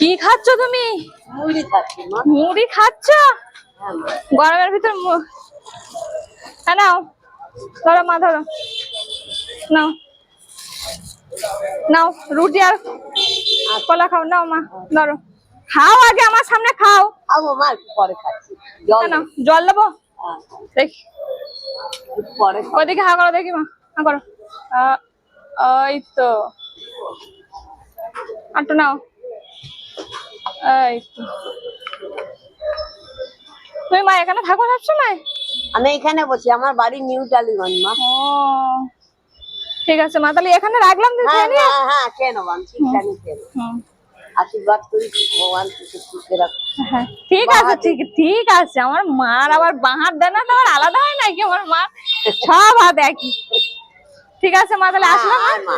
কি খাচ্ছ তুমি? মুড়ি খাচ্ছি মা। মুড়ি খাচ্ছ? হ্যাঁ মা। গরমের ভিতর হ্যাঁ নাও, ধরো মা, ধরো নাও, নাও রুটি আর কলা খাও। নাও মা, ধরো খাও, আগে আমার সামনে খাও। খাবো মা, একটু পরে খাচ্ছি। জল নাও, জল দেবো হ্যাঁ, দেখি। একটু পরে খাবো। ওইদিকে হা করো দেখি মা, হা করো। ওই তো আটটু নাও। এই তো। তুমি মা এখানে থাকো সবসময়? আমি এখানে বসি, আমার বাড়ি নিউ টালিগঞ্জ মা। ও ঠিক আছে মা, তাহলে এখানে রাখলাম। তুমি হ্যাঁ খেয়ে নিও। হ্যাঁ হ্যাঁ, খেয়ে নেবো আমি, ঠিকঠাক খেয়ে নেবো। হুম, আশীর্বাদ করি ভগবান সুখে রাখো। হ্যাঁ ঠিক আছে, ঠিক আছে। আমার মার আবার বাঁ হাত দেয় না তো আবার আলাদা হয় নাকি? আমার মা সব হাত একই। ঠিক আছে মা, তাহলে আসলাম। হ্যাঁ মা।